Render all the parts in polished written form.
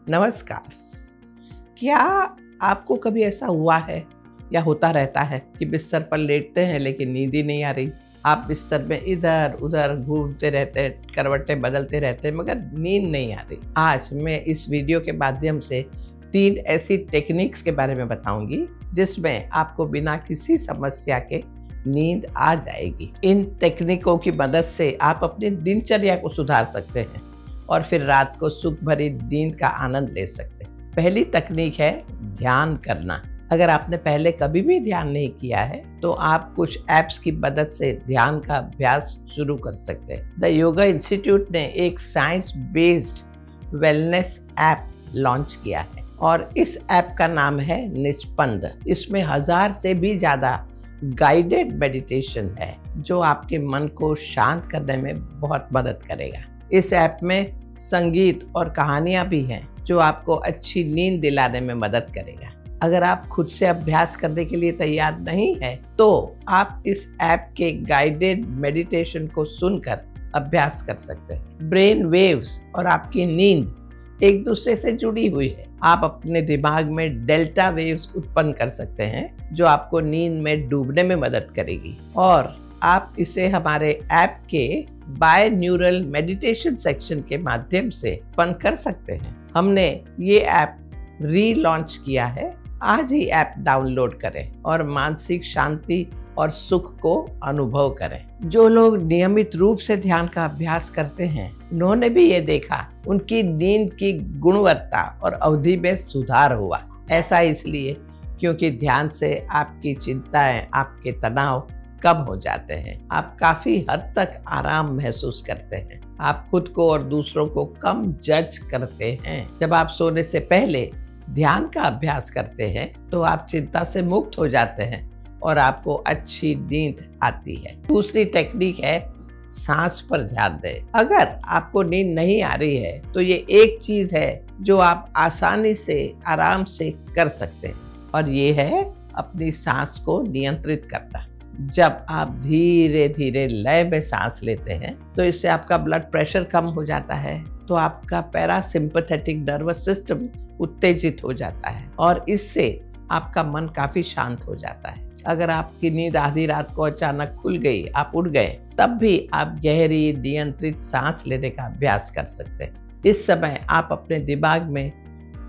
नमस्कार। क्या आपको कभी ऐसा हुआ है या होता रहता है कि बिस्तर पर लेटते हैं लेकिन नींद ही नहीं आ रही? आप बिस्तर में इधर उधर घूमते रहते हैं, करवटें बदलते रहते हैं, मगर नींद नहीं आ रही। आज मैं इस वीडियो के माध्यम से 3 ऐसी टेक्निक्स के बारे में बताऊंगी जिसमें आपको बिना किसी समस्या के नींद आ जाएगी। इन टेक्निकों की मदद से आप अपनी दिनचर्या को सुधार सकते हैं और फिर रात को सुख भरी नींद का आनंद ले सकते हैं। पहली तकनीक है ध्यान करना। अगर आपने पहले कभी भी ध्यान नहीं किया है तो आप कुछ ऐप्स की मदद से ध्यान का अभ्यास शुरू कर सकते हैं। द योगा इंस्टीट्यूट ने एक science based wellness app launch किया है और इस ऐप का नाम है निस्पंद। इसमें 1000 से भी ज्यादा गाइडेड मेडिटेशन है जो आपके मन को शांत करने में बहुत मदद करेगा। इस ऐप में संगीत और कहानियां भी हैं जो आपको अच्छी नींद दिलाने में मदद करेगा। अगर आप खुद से अभ्यास करने के लिए तैयार नहीं है तो आप इस ऐप के गाइडेड मेडिटेशन को सुनकर अभ्यास कर सकते हैं। ब्रेन वेव्स और आपकी नींद एक दूसरे से जुड़ी हुई है। आप अपने दिमाग में डेल्टा वेव्स उत्पन्न कर सकते हैं जो आपको नींद में डूबने में मदद करेगी और आप इसे हमारे ऐप के बाय न्यूरल मेडिटेशन सेक्शन के माध्यम से उत्पन्न कर सकते हैं। हमने ये ऐप रीलॉन्च किया है। आज ही ऐप डाउनलोड करें और मानसिक शांति और सुख को अनुभव करें। जो लोग नियमित रूप से ध्यान का अभ्यास करते हैं उन्होंने भी ये देखा उनकी नींद की गुणवत्ता और अवधि में सुधार हुआ। ऐसा इसलिए क्योंकि ध्यान से आपकी चिंताएं, आपके तनाव कम हो जाते हैं। आप काफी हद तक आराम महसूस करते हैं। आप खुद को और दूसरों को कम जज करते हैं। जब आप सोने से पहले ध्यान का अभ्यास करते हैं तो आप चिंता से मुक्त हो जाते हैं और आपको अच्छी नींद आती है। दूसरी टेक्निक है सांस पर ध्यान दें। अगर आपको नींद नहीं आ रही है तो ये एक चीज है जो आप आसानी से आराम से कर सकते हैं और ये है अपनी सांस को नियंत्रित करना। जब आप धीरे धीरे लय में सांस लेते हैं तो इससे आपका ब्लड प्रेशर कम हो जाता है, तो आपका पैरासिम्पैथेटिक नर्वस सिस्टम उत्तेजित हो जाता है और इससे आपका मन काफी शांत हो जाता है। अगर आपकी नींद आधी रात को अचानक खुल गई, आप उठ गए, तब भी आप गहरी नियंत्रित सांस लेने का अभ्यास कर सकते हैं। इस समय आप अपने दिमाग में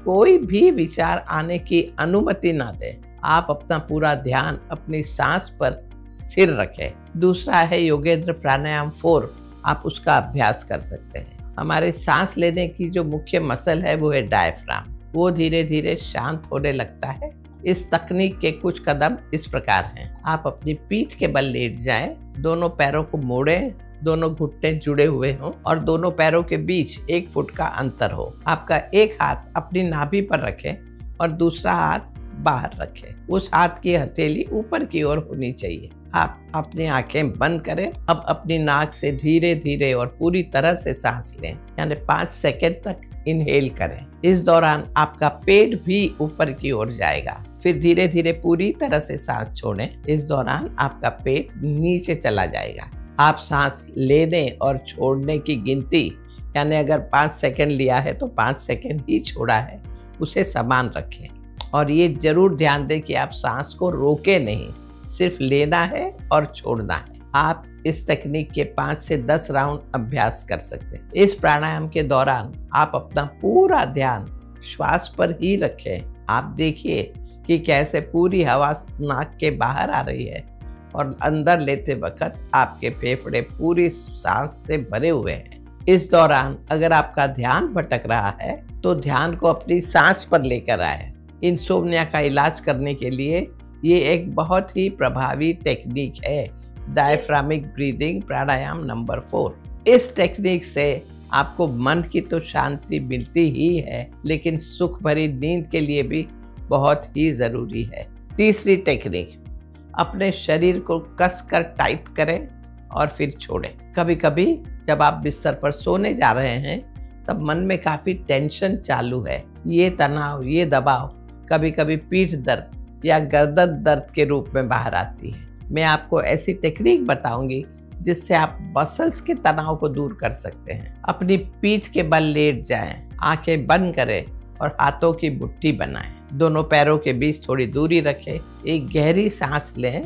कोई भी विचार आने की अनुमति ना दें। आप अपना पूरा ध्यान अपनी सांस पर स्थिर रखें। दूसरा है योगेंद्र प्राणायाम 4। आप उसका अभ्यास कर सकते हैं। हमारे सांस लेने की जो मुख्य मसल है वो है डायफ्राम। वो धीरे धीरे शांत होने लगता है। इस तकनीक के कुछ कदम इस प्रकार हैं। आप अपनी पीठ के बल लेट जाएं, दोनों पैरों को मोड़ें, दोनों घुटने जुड़े हुए हों और दोनों पैरों के बीच 1 फुट का अंतर हो। आपका एक हाथ अपनी नाभि पर रखें और दूसरा हाथ बाहर रखें। उस हाथ की हथेली ऊपर की ओर होनी चाहिए। आप अपनी आंखें बंद करें। अब अपनी नाक से धीरे धीरे और पूरी तरह से सांस लें, यानी 5 सेकंड तक इनहेल करें। इस दौरान आपका पेट भी ऊपर की ओर जाएगा। फिर धीरे धीरे पूरी तरह से सांस छोड़ें। इस दौरान आपका पेट नीचे चला जाएगा। आप सांस लेने और छोड़ने की गिनती, यानी अगर 5 सेकंड लिया है तो 5 सेकंड ही छोड़ा है, उसे समान रखें और ये जरूर ध्यान दें कि आप सांस को रोके नहीं, सिर्फ लेना है और छोड़ना है। आप इस तकनीक के 5 से 10 राउंड अभ्यास कर सकते हैं। इस प्राणायाम के दौरान आप अपना पूरा ध्यान श्वास पर ही रखें। आप देखिए कि कैसे पूरी हवा नाक के बाहर आ रही है और अंदर लेते वक्त आपके फेफड़े पूरी सांस से भरे हुए हैं। इस दौरान अगर आपका ध्यान भटक रहा है तो ध्यान को अपनी सांस पर लेकर आए। इंसोम्निया का इलाज करने के लिए ये एक बहुत ही प्रभावी टेक्निक है, डायफ्रामिक ब्रीदिंग प्राणायाम नंबर 4। इस टेक्निक से आपको मन की तो शांति मिलती ही है, लेकिन सुख भरी नींद के लिए भी बहुत ही जरूरी है। तीसरी टेक्निक, अपने शरीर को कसकर टाइट करें और फिर छोड़ें। कभी कभी जब आप बिस्तर पर सोने जा रहे हैं तब मन में काफी टेंशन चालू है। ये तनाव, ये दबाव कभी कभी पीठ दर्द या गर्दन दर्द के रूप में बाहर आती है। मैं आपको ऐसी टेक्निक बताऊंगी जिससे आप मसल्स के तनाव को दूर कर सकते हैं। अपनी पीठ के बल लेट जाएं, आंखें बंद करें और हाथों की मुट्ठी बनाएं। दोनों पैरों के बीच थोड़ी दूरी रखें। एक गहरी सांस लें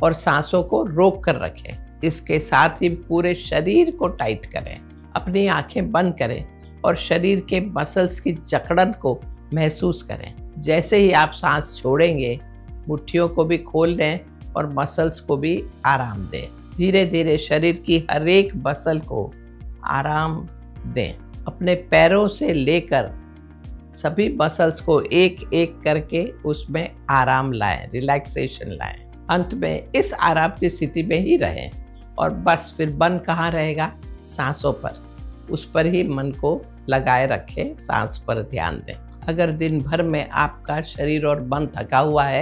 और सांसों को रोक कर रखें। इसके साथ ही पूरे शरीर को टाइट करें। अपनी आंखें बंद करें और शरीर के मसल्स की जकड़न को महसूस करें। जैसे ही आप सांस छोड़ेंगे, मुट्ठियों को भी खोल दें और मसल्स को भी आराम दें। धीरे धीरे शरीर की हर एक मसल को आराम दें। अपने पैरों से लेकर सभी मसल्स को एक एक करके उसमें आराम लाएं, रिलैक्सेशन लाएं। अंत में इस आराम की स्थिति में ही रहें और बस फिर मन कहाँ रहेगा? सांसों पर। उस पर ही मन को लगाए रखें, सांस पर ध्यान दें। अगर दिन भर में आपका शरीर और मन थका हुआ है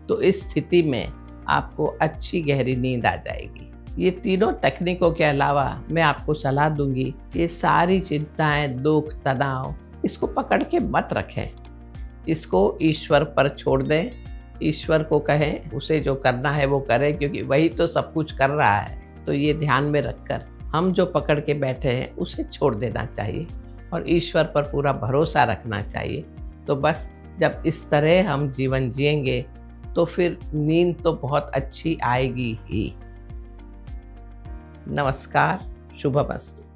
तो इस स्थिति में आपको अच्छी गहरी नींद आ जाएगी। ये तीनों तकनीकों के अलावा मैं आपको सलाह दूंगी, ये सारी चिंताएं, दुख, तनाव, इसको पकड़ के मत रखें। इसको ईश्वर पर छोड़ दें। ईश्वर को कहें उसे जो करना है वो करे, क्योंकि वही तो सब कुछ कर रहा है। तो ये ध्यान में रखकर हम जो पकड़ के बैठे हैं उसे छोड़ देना चाहिए और ईश्वर पर पूरा भरोसा रखना चाहिए। तो बस जब इस तरह हम जीवन जिएंगे तो फिर नींद तो बहुत अच्छी आएगी ही। नमस्कार, शुभमस्तु।